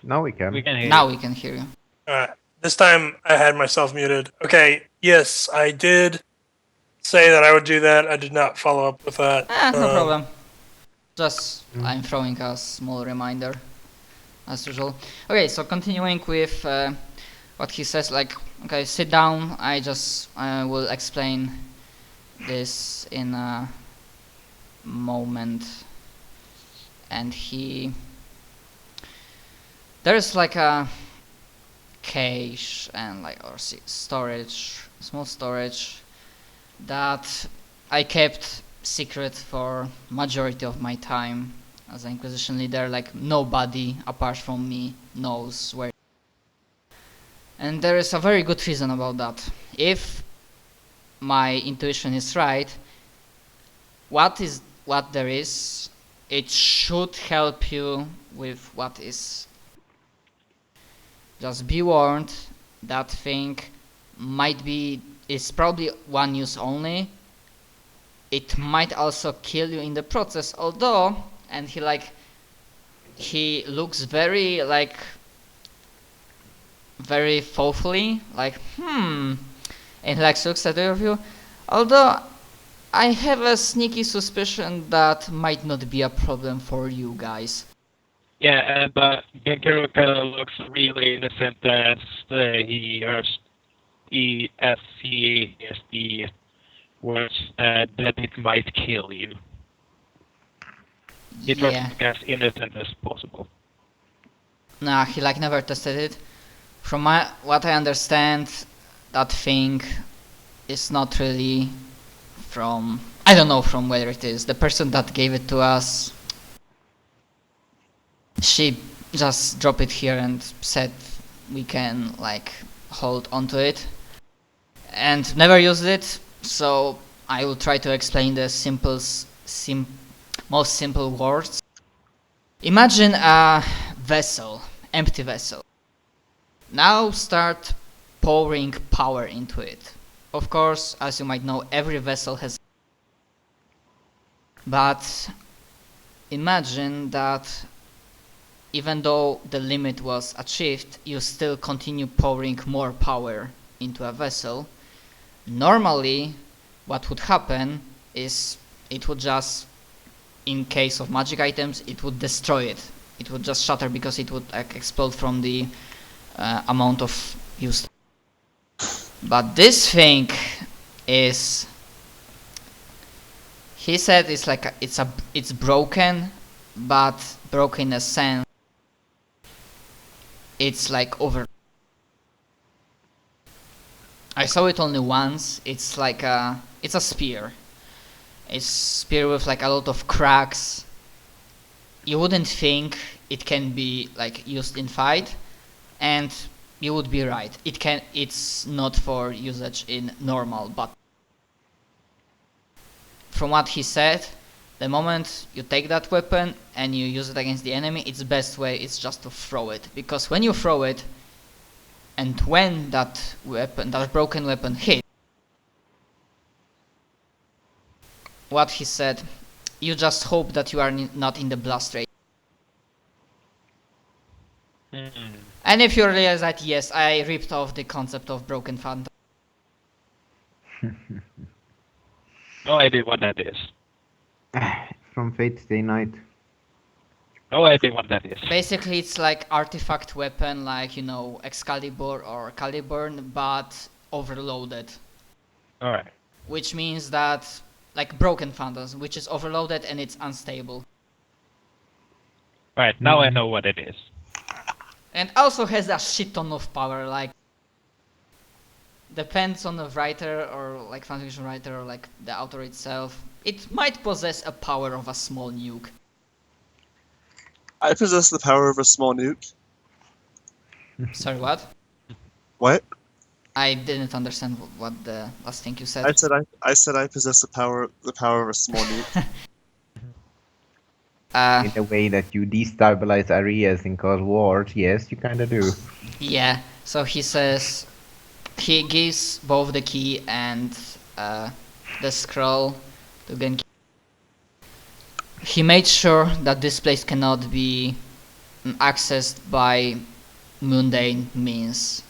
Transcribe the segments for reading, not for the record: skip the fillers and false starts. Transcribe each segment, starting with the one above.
Now we can. We can hear Now you. we can hear you. Alright. This time I had myself muted. Okay, yes, I did say that I would do that. I did not follow up with that. No problem. Just I'm throwing a small reminder, as usual. Okay, so continuing with what he says, like, okay, sit down. I will explain this in a moment. And there's like a cache and like storage, small storage that I kept secret for majority of my time as an Inquisition leader. Like nobody apart from me knows where. And there is a very good reason about that. If my intuition is right, what there is, it should help you with what is. Just be warned, that thing is probably one use only. It might also kill you in the process, although, and he looks very thoughtfully, and he looks at you, although I have a sneaky suspicion that might not be a problem for you guys. Yeah, but Genkaru kind of looks really innocent as he hears the words that it might kill you. It was as innocent as possible. Nah, he never tested it. From what I understand, that thing is not really from... I don't know from where it is. The person that gave it to us, she just dropped it here and said we can hold onto it. And never used it, so I will try to explain the most simple words. Imagine a vessel, empty vessel. Now start pouring power into it. Of course, as you might know, every vessel has... But imagine that even though the limit was achieved, you still continue pouring more power into a vessel. Normally, what would happen is it would just, in case of magic items, it would destroy it. It would just shatter because it would explode from the amount of use. But this thing is... He said it's broken, but broken in a sense. It's over. I saw it only once. It's it's a spear. It's a spear with a lot of cracks. You wouldn't think it can be used in fight, and you would be right. It's not for usage in normal, but from what he said, the moment you take that weapon and you use it against the enemy, its best way is just to throw it. Because when you throw it, and when that broken weapon hits, what he said, you just hope that you are not in the blast rate. And if you realize that, yes, I ripped off the concept of broken phantom. No idea what that is. From Fate Stay Night. No idea what that is. Basically, it's artifact weapon, Excalibur or Caliburn, but overloaded. Alright. Which means that, broken phantoms, which is overloaded and it's unstable. Right, now I know what it is. And also has a shit ton of power, depends on the writer or fanfiction writer or the author itself. It might possess a power of a small nuke. I possess the power of a small nuke. Sorry, what? What? I didn't understand what the last thing you said. I said I possess the power of a small nuke. In a way that you destabilize areas and cause wars, yes, you kinda do. Yeah, so he says... He gives both the key and the scroll to Genki. He made sure that this place cannot be accessed by mundane means.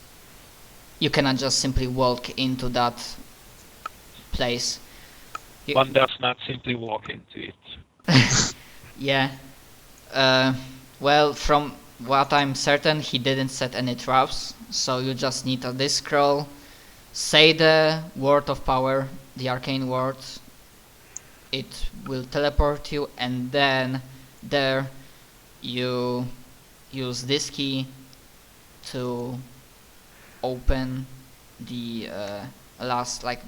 You cannot just simply walk into that place. One does not simply walk into it. Yeah. Well, from what I'm certain, he didn't set any traps, so you just need a disc scroll, say the word of power, the arcane word, it will teleport you, and then there you use this key to open the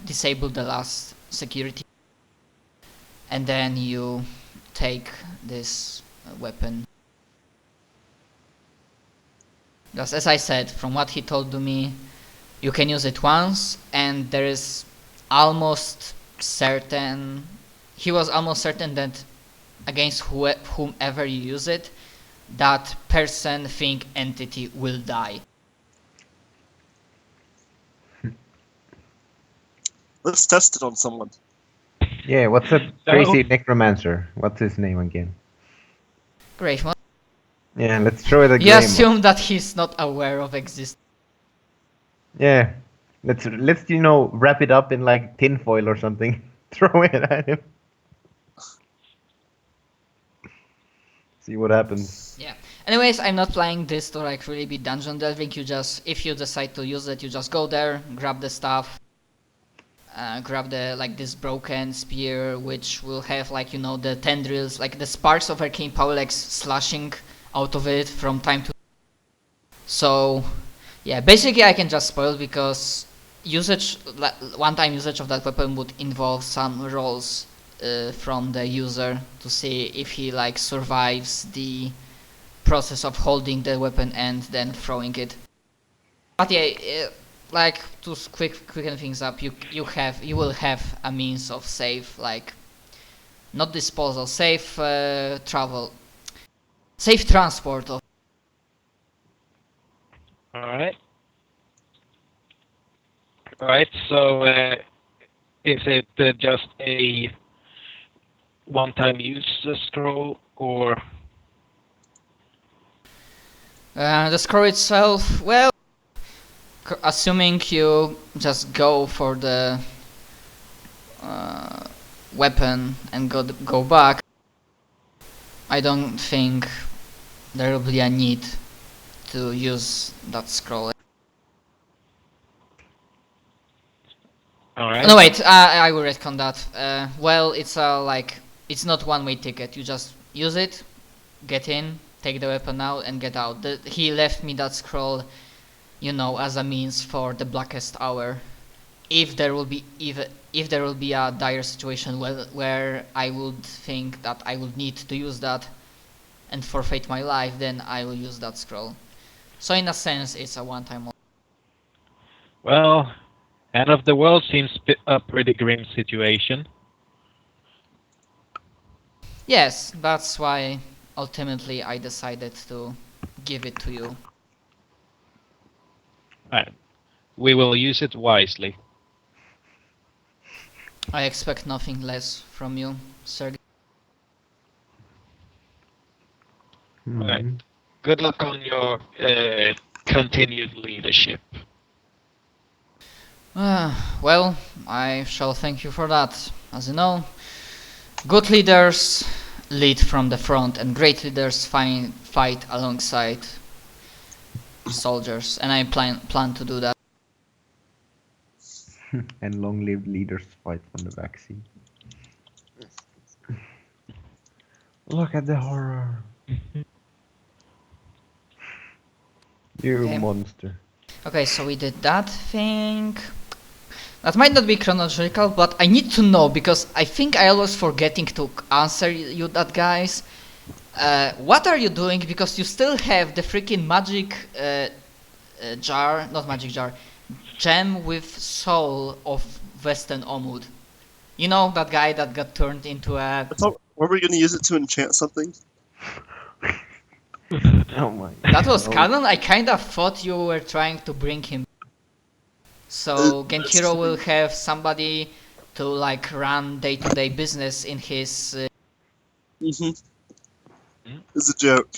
disable the last security, and then you take this weapon. Just as I said, from what he told to me, you can use it once, and there is almost certain, he was almost certain that against whomever you use it, that person, thing, entity will die. Let's test it on someone. Yeah, what's that No. crazy necromancer? What's his name again? Great. Well, Yeah, let's throw it at you Graham. assume that he's not aware of existence. Yeah, let's wrap it up in like tinfoil or something. Throw it at him. See what happens. Yeah. Anyways, I'm not planning this to like really be dungeon delving. You just, if you decide to use it, you just go there, grab the stuff, grab the this broken spear, which will have the tendrils, like the sparks of arcane power, slashing out of it from time to. So, yeah, basically I can just spoil because one-time usage of that weapon would involve some rolls from the user to see if he survives the process of holding the weapon and then throwing it. But yeah, to quicken things up, you will have a means of safe, not disposal, safe travel, safe transport of. Alright. Alright, so is it just a one-time use scroll, or? The scroll itself, well, assuming you just go for the weapon and go back, I don't think there will be a need to use that scroll. Alright. No wait, I will retcon that. Well, it's it's not one-way ticket. You just use it, get in, take the weapon out, and get out. He left me that scroll, as a means for the blackest hour. If there will be a dire situation where I would think that I would need to use that and forfeit my life, then I will use that scroll. So in a sense, it's a one-time. Well, end of the world seems a pretty grim situation. Yes, that's why ultimately I decided to give it to you. Alright. We will use it wisely. I expect nothing less from you, Sergey. Right. Good luck on your continued leadership. Well, I shall thank you for that. As you know, good leaders lead from the front, and great leaders fight alongside soldiers, and I plan to do that. And long-lived leaders fight from the vaccine. Look at the horror. You Okay. monster. Okay, so we did that thing. That might not be chronological, but I need to know because I think I always forgetting to answer you that, guys. What are you doing? Because you still have the freaking magic jar, not magic jar, gem with soul of Western Omud. You know that guy that got turned into a. I thought, were we going to use it to enchant something? Oh my. That was God. canon. I kind of thought you were trying to bring him. So Genhiro will have somebody to run day-to-day business in his. It's a joke.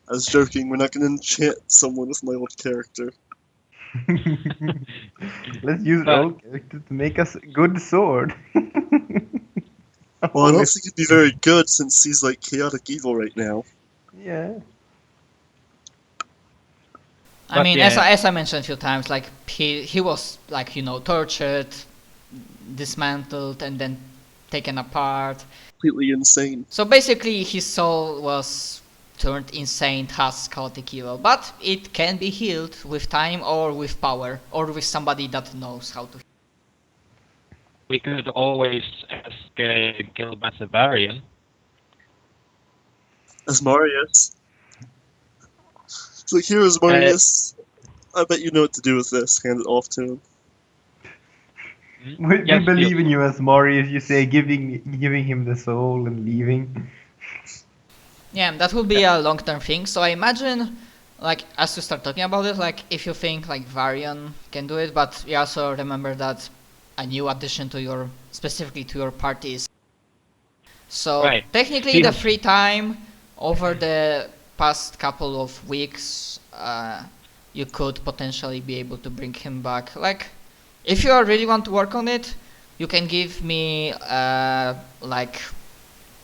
I was joking. We're not going to enchant someone with my old character. Let's use But- old character to make us a good sword. Well, I don't think he'd be very good since he's like chaotic evil right now. Yeah. I But mean, yeah. as I mentioned a few times, like he was like tortured, dismantled, and then taken apart. Completely insane. So basically, his soul was turned insane, has chaotic evil, but it can be healed with time or with power or with somebody that knows how to. We could always ask Gilbert Severian. As Marius. It's like, here is Marius. I bet you know what to do with this. Hand it off to him. We Yes, believe in you, as Marius. You say giving him the soul and leaving. Yeah, that will be a long-term thing. So I imagine, like, as we start talking about it, like, if you think like Varian can do it, but you also remember that a new addition to your, specifically to your party is. So Right. technically, He the has- free time over the past couple of weeks, you could potentially be able to bring him back. Like, if you really want to work on it, you can give me like.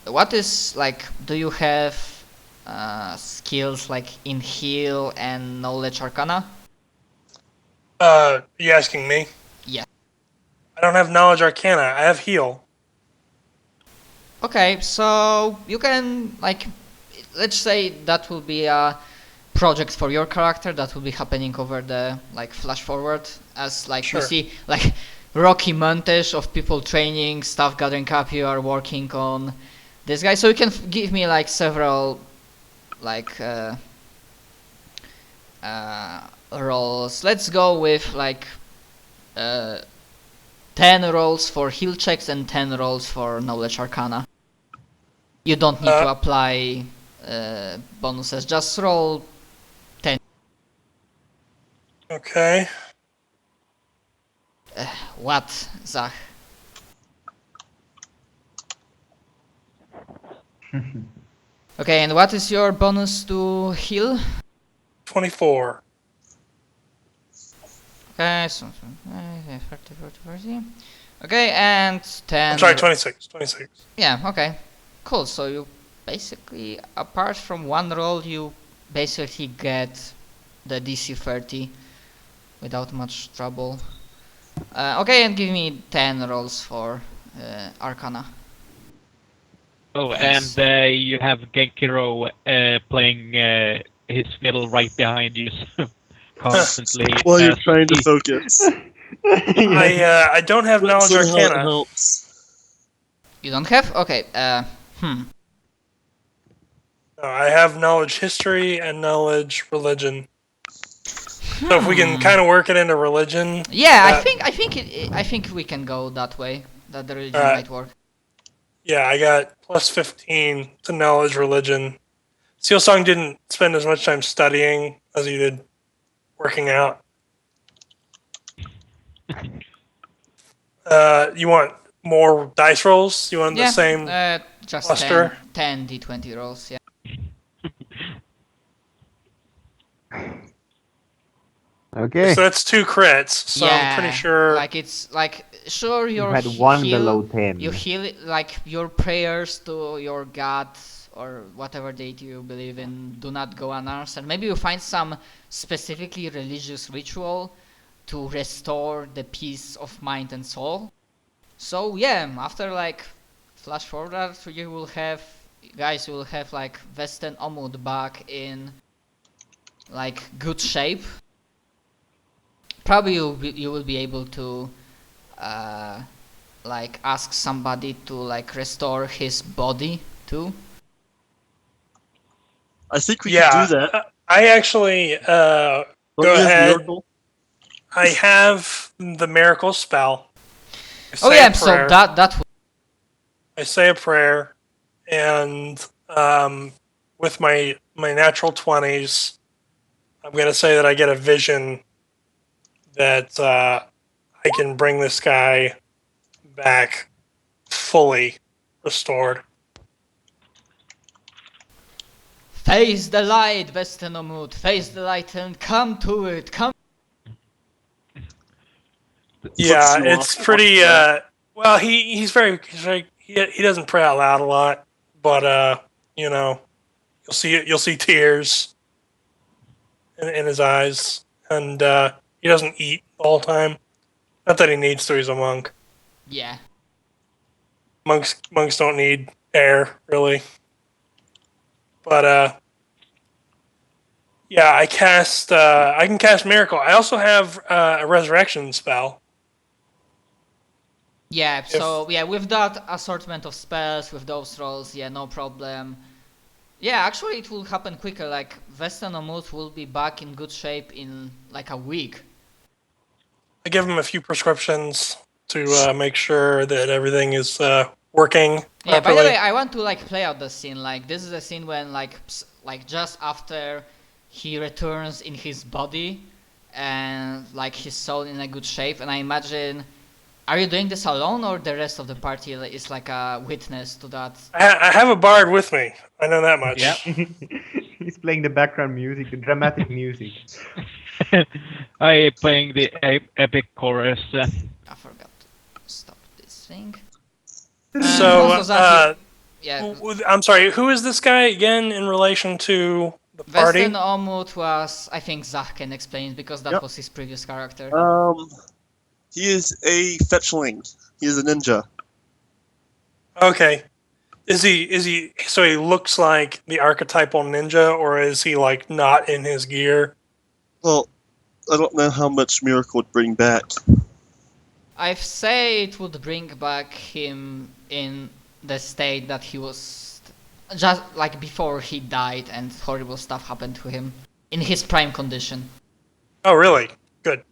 What is, like, do you have skills like in heal and knowledge arcana? You asking me? Yeah. I don't have knowledge arcana. I have heal. Okay, so you can, like, let's say that will be a project for your character that will be happening over the, like, flash forward, as like Sure. you see like rocky montage of people training, stuff gathering up, you are working on this guy. So you can give me like several like rolls. Let's go with like 10 rolls for heal checks and 10 rolls for knowledge arcana. You don't need to apply bonuses, just roll. Okay. What, Zach? Okay, and what is your bonus to heal? 24. Okay, so 30, 40, 40. Okay, and 10. I'm sorry, 26. 26. Yeah, okay. Cool, so you basically, apart from one roll, you basically get the DC 30 without much trouble. Okay, and give me 10 rolls for Arcana. Oh, Yes. and you have Genkiro playing his fiddle right behind you, so constantly. While you're as trying to he- focus. I don't have knowledge Somehow it arcana. helps. You don't have? Okay, No, I have knowledge history and knowledge religion. So if we can kind of work it into religion. Yeah, that- I think we can go that way. That the religion Alright. might work. Yeah, I got plus 15 to knowledge religion. Seal Song didn't spend as much time studying as he did working out. You want more dice rolls? You want Yeah, the same? just cluster? 10 d20 rolls. Yeah. Okay. So that's 2 crits. So I'm pretty sure. Like it's like sure You your had one heal, below 10. You heal it, like your prayers to your god or whatever deity you believe in do not go unanswered. Maybe you find some specifically religious ritual to restore the peace of mind and soul. So yeah, after like flash forward, you will have like Vest and Omud back in like good shape. Probably you will be able to like ask somebody to like restore his body too. I think we Yeah, can do that. I actually Don't go we have ahead. Miracle? I have the miracle spell. I Oh say yeah, a so prayer. that I say a prayer, and with my natural 20s, I'm gonna say that I get a vision that I can bring this guy back fully restored. Face the light, Vestenomut. Face the light and come to it. Come. Yeah, Flips you it's off. pretty. Well, he's very he doesn't pray out loud a lot, but you know, you'll see tears in his eyes, and he doesn't eat all the time. Not that he needs to. He's a monk. Yeah. Monks don't need air really, but yeah, I can cast miracle. I also have a resurrection spell. Yeah, so yeah, with that assortment of spells, with those rolls, yeah, no problem. Yeah, actually it will happen quicker, like Vestenomut will be back in good shape in like a week. I give him a few prescriptions to make sure that everything is working Yeah, properly. by the way, I want to like play out the scene, like this is a scene when like just after he returns in his body and like his soul in a good shape, and I imagine, are you doing this alone or the rest of the party is like a witness to that? I have a bard with me. I know that much. Yeah. He's playing the background music, the dramatic music. I playing the epic chorus. I forgot to stop this thing. So, also Zaki, yeah, I'm sorry. Who is this guy again in relation to the party? Vestenomut was, I think Zach can explain because that Yep. was his previous character. He is a fetchling. He is a ninja. Okay. Is he? So he looks like the archetypal ninja, or is he like not in his gear? Well, I don't know how much miracle would bring back. I say it would bring back him in the state that he was just like before he died and horrible stuff happened to him. In his prime condition. Oh, really? Good.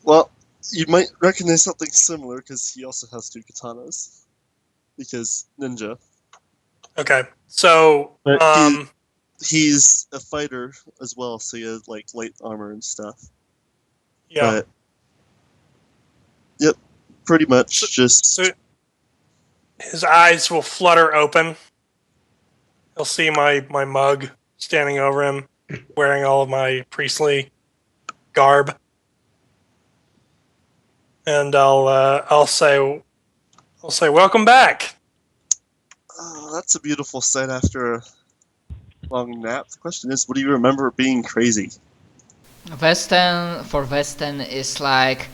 Well, you might recognize something similar because he also has 2 katanas. Because ninja. Okay. So, But he's a fighter as well, so he has like light armor and stuff. yeah. But yep, pretty much just So his eyes will flutter open. He'll see my mug standing over him, wearing all of my priestly garb, and I'll say, welcome back. oh, that's a beautiful sight after a long nap. The question is, what do you remember being crazy? Vesten is like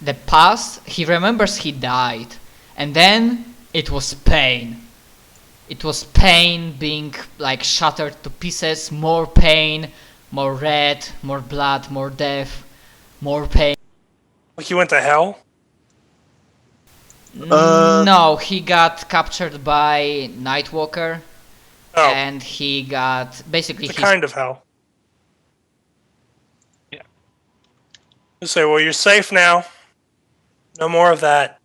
the past. He remembers he died, and then it was pain. It was pain being like shattered to pieces, more pain, more red, more blood, more death, more pain. Like he went to hell. No, he got captured by Nightwalker, Oh, and he got basically it's a kind of hell. Yeah. You say, well, you're safe now. No more of that.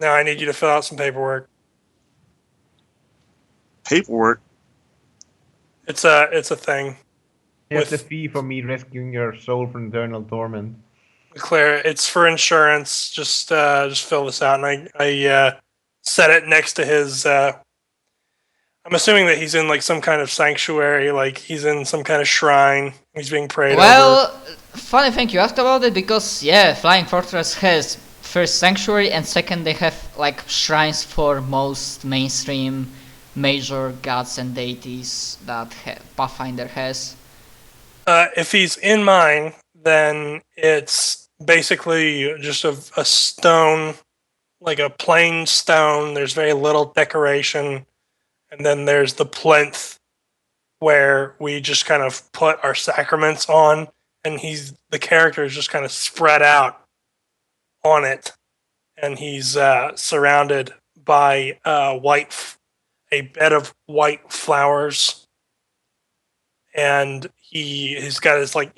Now I need you to fill out some paperwork. Paperwork. It's a thing. Here's the With- fee for me rescuing your soul from eternal torment. Claire, it's for insurance. Just fill this out, and I set it next to his. I'm assuming that he's in like some kind of sanctuary, like he's in some kind of shrine. He's being prayed over. Well, funny thing you asked about it because yeah, Flying Fortress has first sanctuary and second they have like shrines for most mainstream major gods and deities that Pathfinder has. If he's in mine, then it's basically just a stone, like a plain stone. There's very little decoration. And then there's the plinth where we just kind of put our sacraments on, and the character is just kind of spread out on it, and he's surrounded by a bed of white flowers, and he's got his like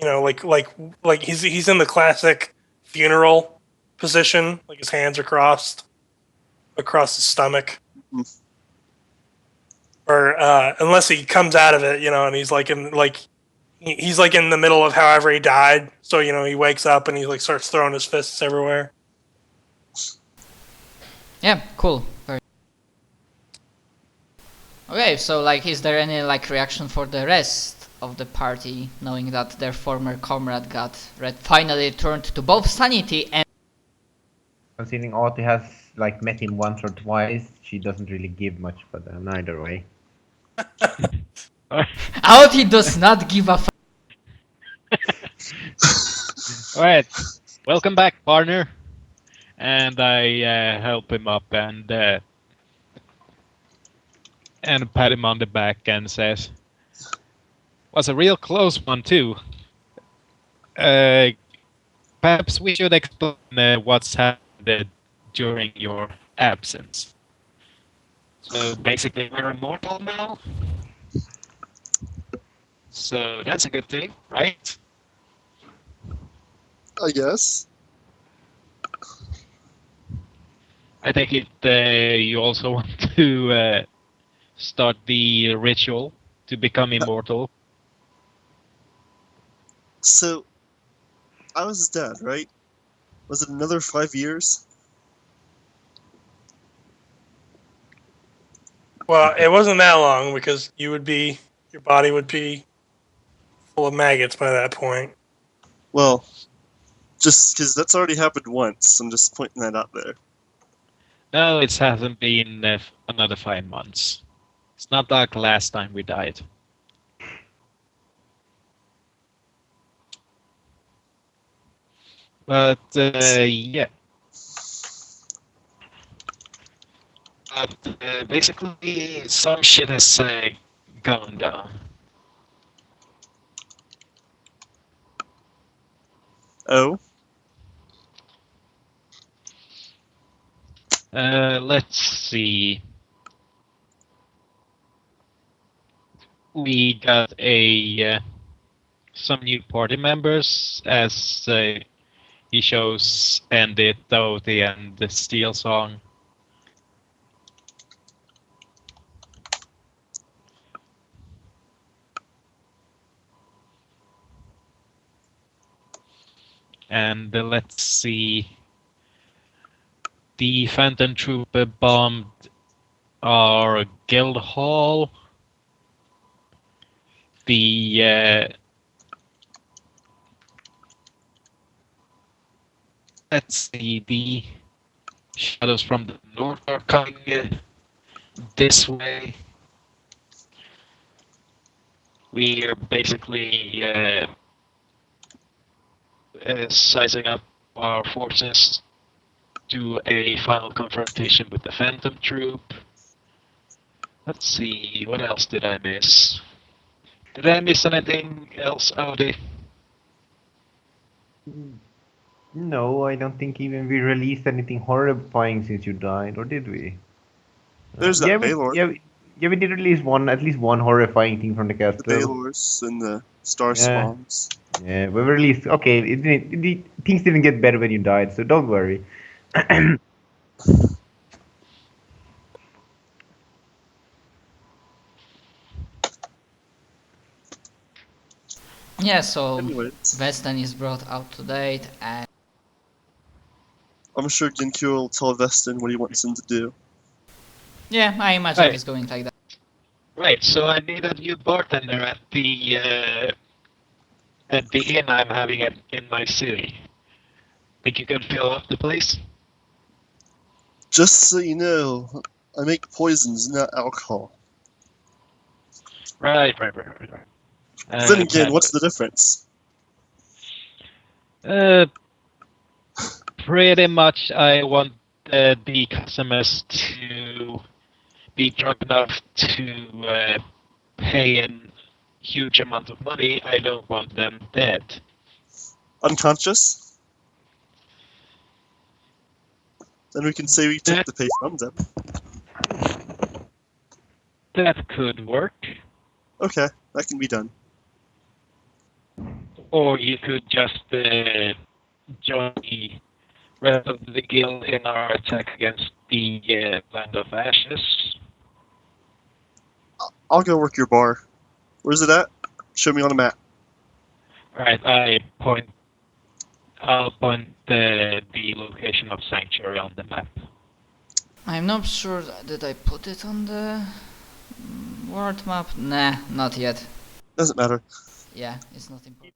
he's in the classic funeral position, like his hands are crossed across his stomach. Or unless he comes out of it, and he's like he's like in the middle of however he died. So he wakes up and he like starts throwing his fists everywhere. Yeah, cool. Very Okay, so like, is there any like reaction for the rest of the party, knowing that their former comrade got finally turned to both sanity and Considering Audrey has like met him once or twice, she doesn't really give much for them either way. Audi does not give a Alright, welcome back, partner. And I help him up and pat him on the back and says, "Was a real close one too. Perhaps we should explain what's happened during your absence. So basically, we're immortal now. So that's a good thing, right?" I guess. I take it you also want to start the ritual to become immortal. So, I was his dad, right? Was it another 5 years? Well, it wasn't that long because your body would be full of maggots by that point. Well, just because that's already happened once, I'm just pointing that out there. No, it hasn't been another 5 months. It's not like last time we died. But yeah. But basically, some shit has gone down. Oh? Let's see. We got some new party members as he shows Endit, Doughty, and the Steel Song. And let's see. The Phantom Trooper bombed our guild hall. The let's see. The shadows from the north are coming this way. We are basically sizing up our forces to a final confrontation with the Phantom Troop. Let's see, what else did I miss? Did I miss anything else, Audi? No, I don't think even we released anything horrifying since you died, or did we? There's that Baylor. We did release at least one horrifying thing from the The castle. Baylors and the Star Swans. Yeah, we released. Okay, things didn't get better when you died, so don't worry. yeah. So Anyways, Vestan is brought out to date, and I'm sure Genkyo will tell Vestin what he wants him to do. yeah, I imagine Right. it's going like that. Right, so I need a new bartender at the inn I'm having in my city. Think you can fill up the place? Just so you know, I make poisons, not alcohol. Right. Then again, what's the difference? Pretty much I want the customers to be drunk enough to pay a huge amount of money. I don't want them dead. Unconscious? Then we can say we took the pay from them. That could work. Okay, that can be done. Or you could just join the rest of the guild in our attack against the Land of Ashes. I'll go work your bar. Where's it at? Show me on a map. Alright, I'll point the location of Sanctuary on the map. I'm not sure that I put it on the World map? Nah, not yet. Doesn't matter. Yeah, it's not important.